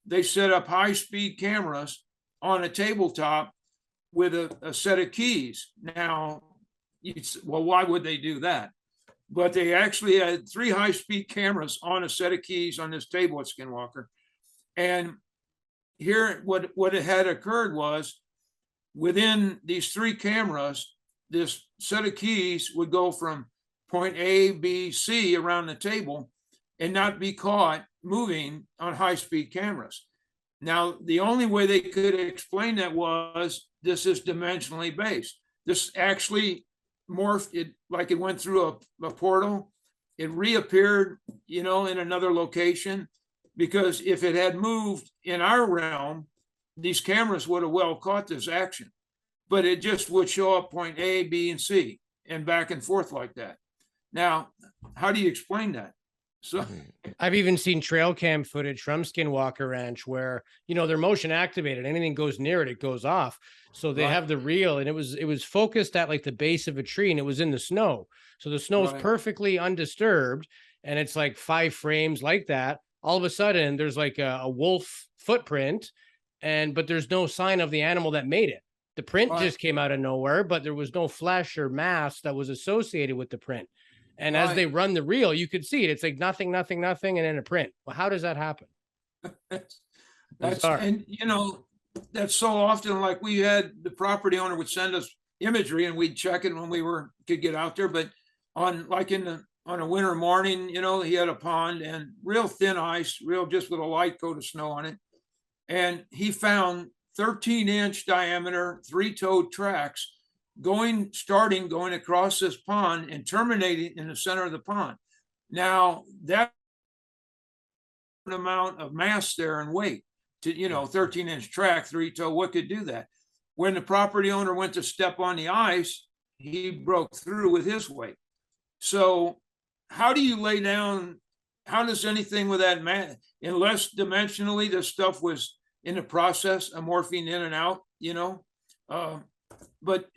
they set up high-speed cameras on a tabletop with a set of keys. Now, well, why would they do that? But they actually had 3 high-speed cameras on a set of keys on this table at Skinwalker. And here, what had occurred was, within these 3 cameras, this set of keys would go from point A, B, C around the table and not be caught moving on high-speed cameras. Now, the only way they could explain that was this is dimensionally based. This actually morphed it like it went through a portal. It reappeared, in another location, because if it had moved in our realm, these cameras would have well caught this action, but it just would show up point A, B, and C and back and forth like that. Now, how do you explain that? So I've even seen trail cam footage from Skinwalker Ranch where, they're motion activated. Anything goes near it, it goes off. So they have the reel, and it was focused at like the base of a tree, and it was in the snow. So the snow is perfectly undisturbed, and it's like 5 frames like that. All of a sudden there's like a wolf footprint, but there's no sign of the animal that made it. The print just came out of nowhere, but there was no flesh or mass that was associated with the print. And as they run the reel, you could see it. It's like nothing, and then a print. Well, how does that happen? That's so often, like, we had the property owner would send us imagery and we'd check it when we could get out there. But on a winter morning, he had a pond and real thin ice, just with a light coat of snow on it. And he found 13-inch diameter, 3-toed tracks going across this pond and terminating in the center of the pond. Now, that amount of mass there and weight to 13-inch track, 3-toe, what could do that? When the property owner went to step on the ice, he broke through with his weight. So how do you lay down, how does anything with that unless dimensionally this stuff was in the process of morphing in and out, but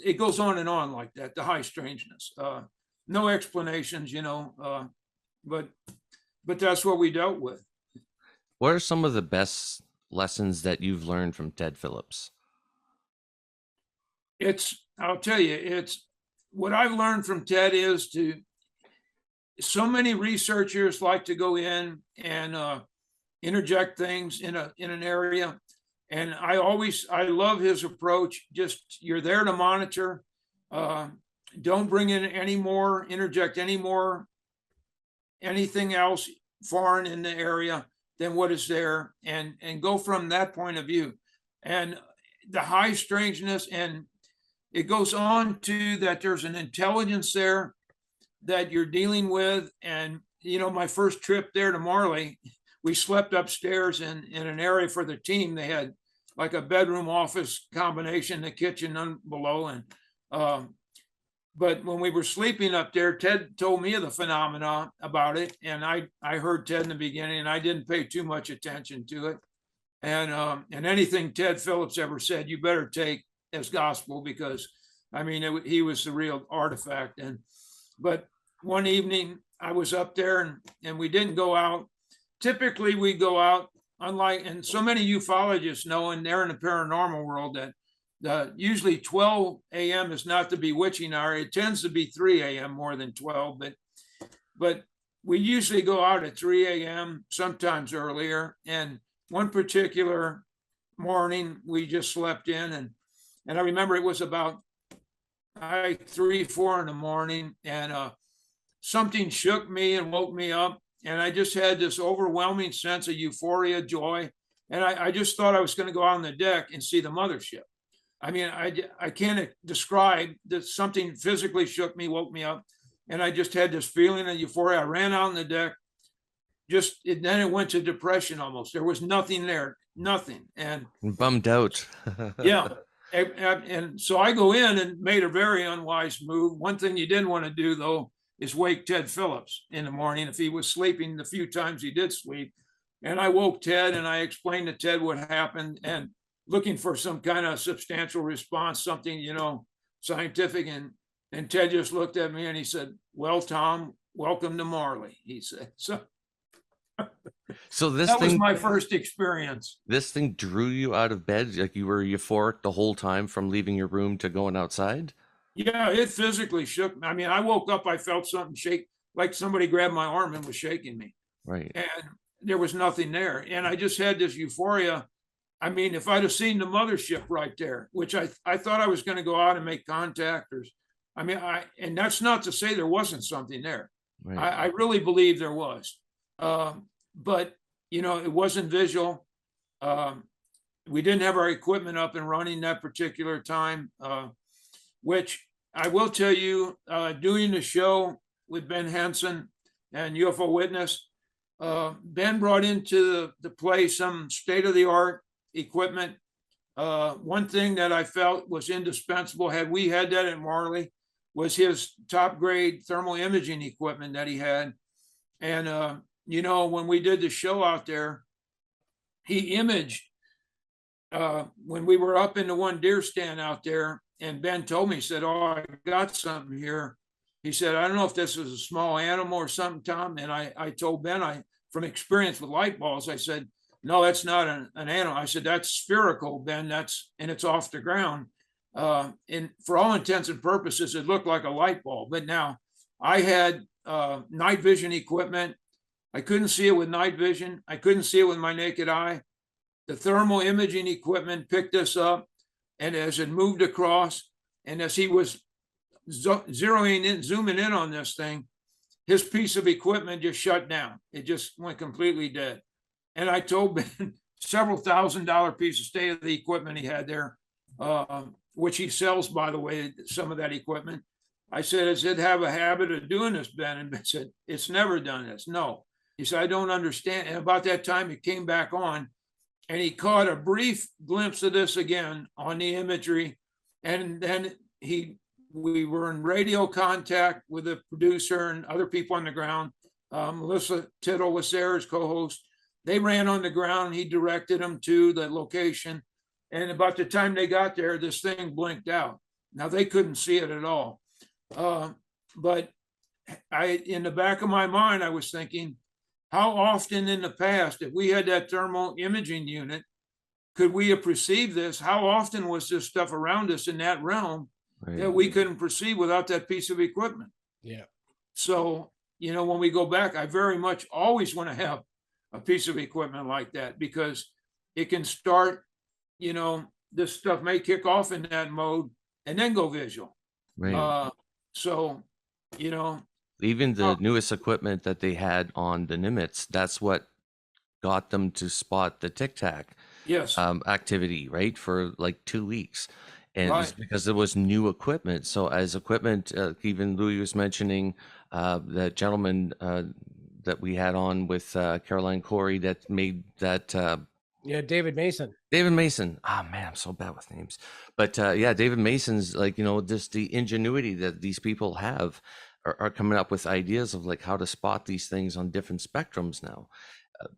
it goes on and on like that, the high strangeness, no explanations, but that's what we dealt with. What are some of the best lessons that you've learned from Ted Phillips? I'll tell you, it's what I've learned from Ted is so many researchers like to go in and interject things in an area. And I love his approach. Just, you're there to monitor. Don't bring in interject anything else foreign in the area than what is there, and go from that point of view. And the high strangeness, and it goes on to that there's an intelligence there that you're dealing with. And, my first trip there to Marley, we slept upstairs in an area for the team. They had like a bedroom office combination, the kitchen below. And, but when we were sleeping up there, Ted told me of the phenomena about it. And I heard Ted in the beginning, and I didn't pay too much attention to it. And anything Ted Phillips ever said, you better take as gospel, because I mean, he was the real artifact. But one evening I was up there and we didn't go out. Typically we go out, unlike, and so many ufologists know, and they're in the paranormal world, that usually 12 a.m. is not the bewitching hour. It tends to be 3 a.m. more than 12, but we usually go out at 3 a.m., sometimes earlier. And one particular morning we just slept in, and I remember it was about 3, 4 in the morning, and something shook me and woke me up, and I just had this overwhelming sense of euphoria, joy, and I just thought I was going to go out on the deck and see the mothership. I mean, I can't describe that. Something physically shook me, woke me up, and I just had this feeling of euphoria. I ran out on the deck, then it went to depression almost. There was nothing there, nothing. And bummed out. Yeah. And so I go in and made a very unwise move. One thing you didn't want to do, though, is wake Ted Phillips in the morning if he was sleeping the few times he did sleep. And I woke Ted and I explained to Ted what happened, and looking for some kind of substantial response, something, scientific. And Ted just looked at me and he said, "Well, Tom, welcome to Marley," he said. So that was my first experience. This thing drew you out of bed? Like you were euphoric the whole time from leaving your room to going outside? Yeah, it physically shook me. I mean, I woke up, I felt something shake, like somebody grabbed my arm and was shaking me. Right. And there was nothing there. And I just had this euphoria. I mean, if I'd have seen the mothership right there, which I thought I was going to go out and make contact, and that's not to say there wasn't something there. Right. I really believe there was. But, it wasn't visual. We didn't have our equipment up and running that particular time, which I will tell you, doing the show with Ben Henson and UFO Witness, Ben brought into the play some state-of-the-art equipment. One thing that I felt was indispensable, had we had that at Marley, was his top-grade thermal imaging equipment that he had. And when we did the show out there, he imaged when we were up in the one deer stand out there, and Ben told me, he said, "Oh, I got something here." He said, "I don't know if this is a small animal or something, Tom." And I told Ben, from experience with light balls, I said, "No, that's not an animal." I said, "That's spherical, Ben, and it's off the ground." And for all intents and purposes, it looked like a light bulb. But now I had night vision equipment. I couldn't see it with night vision. I couldn't see it with my naked eye. The thermal imaging equipment picked this up, and as it moved across, and as he was zooming in on this thing, his piece of equipment just shut down. It just went completely dead. And I told Ben, several $1,000 piece of state of the equipment he had there, which he sells, by the way, some of that equipment. I said, "Does it have a habit of doing this, Ben?" And Ben said, "It's never done this." No. He said, "I don't understand." And about that time, it came back on, and he caught a brief glimpse of this again on the imagery. And then we were in radio contact with the producer and other people on the ground. Melissa Tittle was there as co-host. They ran on the ground. He directed them to the location. And about the time they got there, this thing blinked out. Now, they couldn't see it at all. But in the back of my mind, I was thinking, how often in the past, if we had that thermal imaging unit, could we have perceived this? How often was this stuff around us in that realm that we couldn't perceive without that piece of equipment? Yeah. So, when we go back, I very much always want to have a piece of equipment like that, because it can start, this stuff may kick off in that mode and then go visual. Right. Even the newest equipment that they had on the Nimitz, that's what got them to spot the Tic Tac activity, right, for like 2 weeks. And it was because there was new equipment. So as equipment, even Louis was mentioning that gentleman that we had on with Caroline Corey that made that. David Mason. David Mason. Oh, man, I'm so bad with names. But David Mason's just the ingenuity that these people have are coming up with ideas of like how to spot these things on different spectrums now.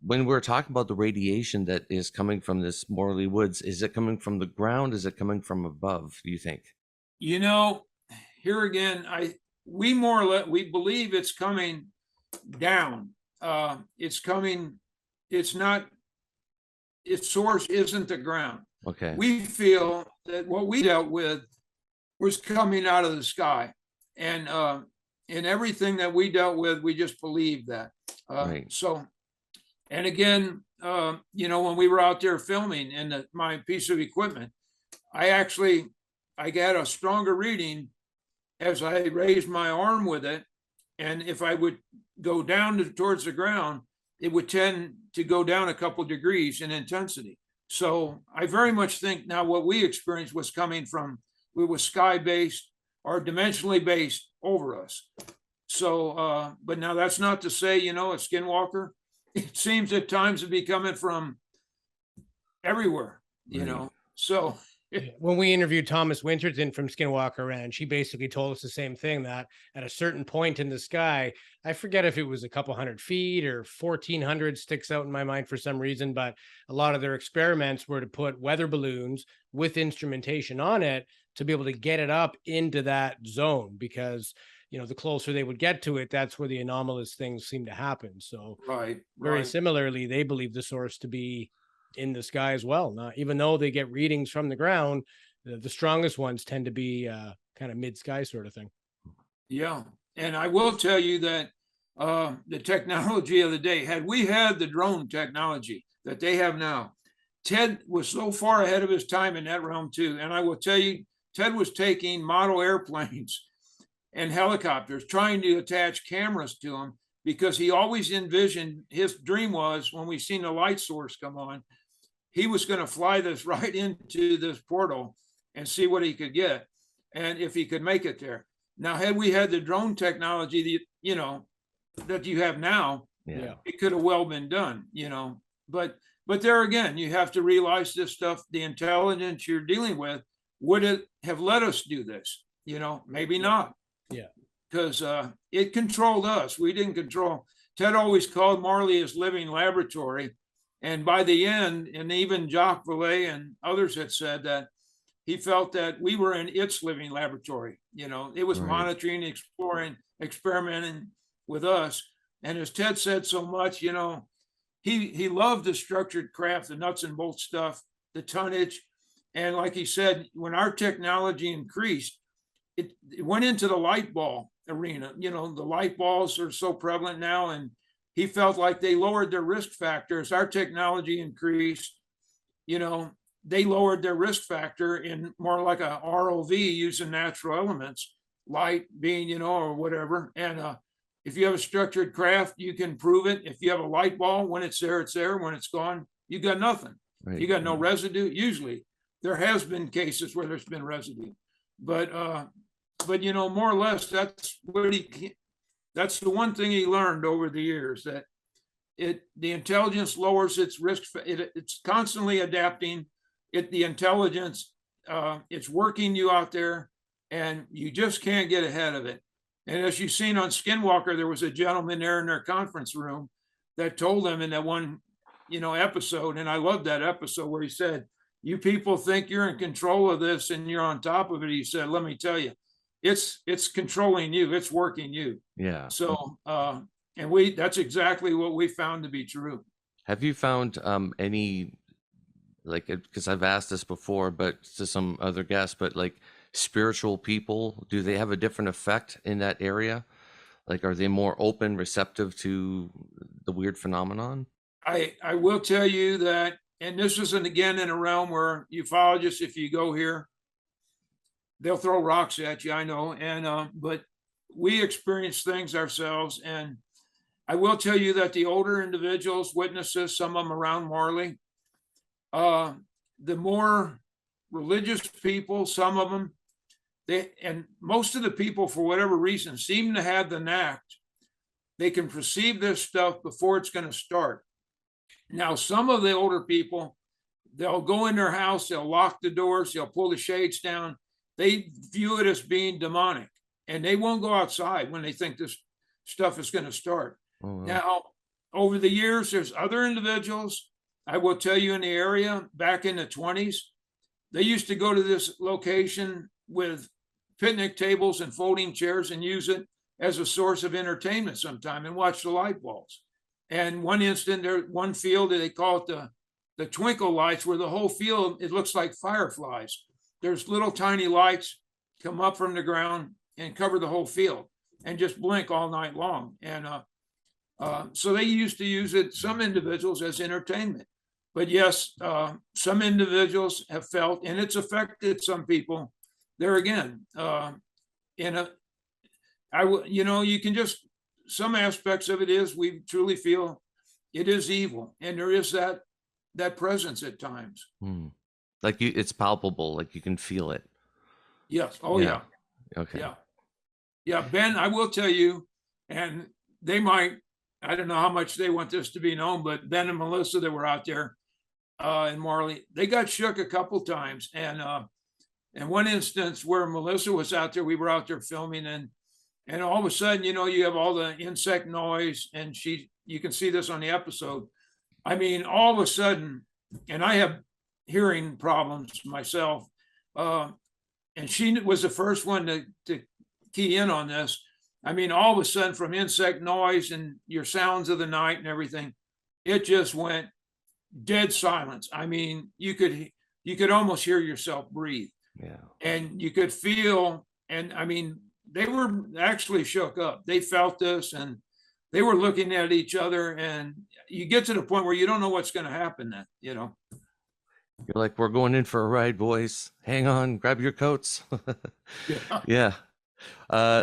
When we're talking about the radiation that is coming from this Marley Woods, is it coming from the ground? Is it coming from above, do you think? You know, here again, we more or less, we believe it's coming down. It's coming, it's not, its source isn't the ground. Okay. We feel that what we dealt with was coming out of the sky. And in everything that we dealt with, we just believed that. Right. So, and again, you know, when we were out there filming in my piece of equipment, I got a stronger reading as I raised my arm with it. And if I would go down towards the ground, it would tend to go down a couple degrees in intensity. So I very much think now what we experienced was coming from, it was sky-based or dimensionally based over us. So, but now that's not to say, you know, a skinwalker, it seems at times to be coming from everywhere, you Right. know, so. When we interviewed Thomas Winterton from Skinwalker Ranch, he basically told us the same thing, that at a certain point in the sky, I forget if it was a couple 100 feet or 1,400, sticks out in my mind for some reason, but a lot of their experiments were to put weather balloons with instrumentation on it to be able to get it up into that zone, because, you know, the closer they would get to it, that's where the anomalous things seem to happen. So Right, very right. similarly, they believe the source to be in the sky as well. Not even though they get readings from the ground, the strongest ones tend to be kind of mid-sky sort of thing. Yeah, and I will tell you that the technology of the day, had we had the drone technology that they have now, Ted was so far ahead of his time in that realm too. And I will tell you, Ted was taking model airplanes and helicopters, trying to attach cameras to them, because he always envisioned, his dream was, when we seen the light source come on, he was going to fly this right into this portal and see what he could get, and if he could make it there. Now, had we had the drone technology that, you know, that you have now, Yeah. it could have well been done, you know. But there again, you have to realize this stuff, the intelligence you're dealing with, would it have let us do this? You know, maybe not. Yeah. Because it controlled us. We didn't control. Ted always called Marley his living laboratory. And by the end, and even Jacques Vallée and others had said that he felt that we were in its living laboratory. You know, it was Right. monitoring, exploring, experimenting with us. And as Ted said so much, you know, he loved the structured craft, the nuts and bolts stuff, the tonnage. And like he said, when our technology increased, it went into the light ball arena. You know, the light balls are so prevalent now, and he felt like they lowered their risk factor as our technology increased. You know, they lowered their risk factor in more like a ROV using natural elements, light being, you know, or whatever. And if you have a structured craft, you can prove it. If you have a light ball, when it's there, it's there. When it's gone, you got nothing. Right. You got no residue. Usually there has been cases where there's been residue, but you know, more or less, that's what that's the one thing he learned over the years, that the intelligence lowers its risk. It's constantly adapting. The intelligence, it's working you out there, and you just can't get ahead of it. And as you've seen on Skinwalker, there was a gentleman there in their conference room that told them in that one, you know, episode, and I love that episode, where he said, "You people think you're in control of this and you're on top of it." He said, "Let me tell you, it's controlling you, it's working you." Yeah. So and that's exactly what we found to be true. Have you found any, like, because I've asked this before, but to some other guests, but like spiritual people, do they have a different effect in that area? Like, are they more open, receptive to the weird phenomenon? I will tell you that, and this isn't again in a realm where ufologists, if you go here, they'll throw rocks at you, I know, and but we experience things ourselves. And I will tell you that the older individuals, witnesses, some of them around Marley, the more religious people, some of them, and most of the people, for whatever reason, seem to have the knack. They can perceive this stuff before it's going to start. Now, some of the older people, they'll go in their house, they'll lock the doors, they'll pull the shades down. They view it as being demonic, and they won't go outside when they think this stuff is going to start. Oh, wow. Now, over the years, there's other individuals, I will tell you, in the area back in the 20s, they used to go to this location with picnic tables and folding chairs and use it as a source of entertainment sometime and watch the light balls. And one instant, one field, they call it the twinkle lights, where the whole field, it looks like fireflies. There's little tiny lights come up from the ground and cover the whole field and just blink all night long. And so they used to use it, some individuals, as entertainment. But yes, some individuals have felt, and it's affected some people. There again, you can just, some aspects of it is we truly feel it is evil, and there is that presence at times. Like it's palpable, like you can feel it. Yes. Oh yeah. Okay. Yeah. Ben, I will tell you, and they might, I don't know how much they want this to be known, but Ben and Melissa that were out there, and Marley, they got shook a couple times. And one instance where Melissa was out there, we were out there filming, and all of a sudden, you have all the insect noise, and you can see this on the episode. I mean, all of a sudden, and I have hearing problems myself, and she was the first one to key in on this. I mean, all of a sudden, from insect noise and your sounds of the night and everything, it just went dead silence. I mean, you could almost hear yourself breathe. Yeah. And you could feel, and I mean, they were actually shook up. They felt this, and they were looking at each other, and you get to the point where you don't know what's going to happen then, You're like, we're going in for a ride, boys. Hang on, grab your coats. Yeah.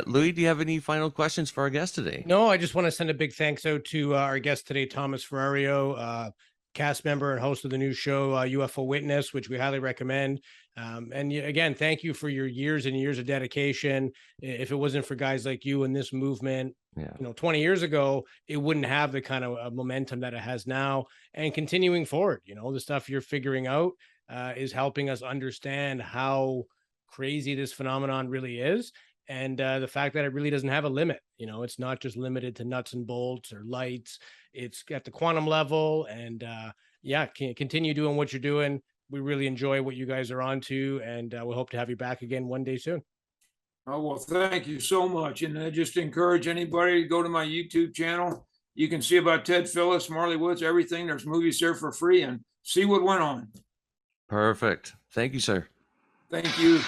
Louis, do you have any final questions for our guest today? No, I just want to send a big thanks out to our guest today, Thomas Ferrario, cast member and host of the new show, UFO Witness, which we highly recommend. And again, thank you for your years and years of dedication. If it wasn't for guys like you in this movement, 20 years ago, it wouldn't have the kind of momentum that it has now. And continuing forward, the stuff you're figuring out is helping us understand how crazy this phenomenon really is. And the fact that it really doesn't have a limit. It's not just limited to nuts and bolts or lights. It's at the quantum level. And continue doing what you're doing. We really enjoy what you guys are on to, and we hope to have you back again one day soon. Oh, well, thank you so much. And I just encourage anybody to go to my YouTube channel. You can see about Ted Phillips, Marley Woods, everything. There's movies there for free, and see what went on. Perfect. Thank you, sir. Thank you.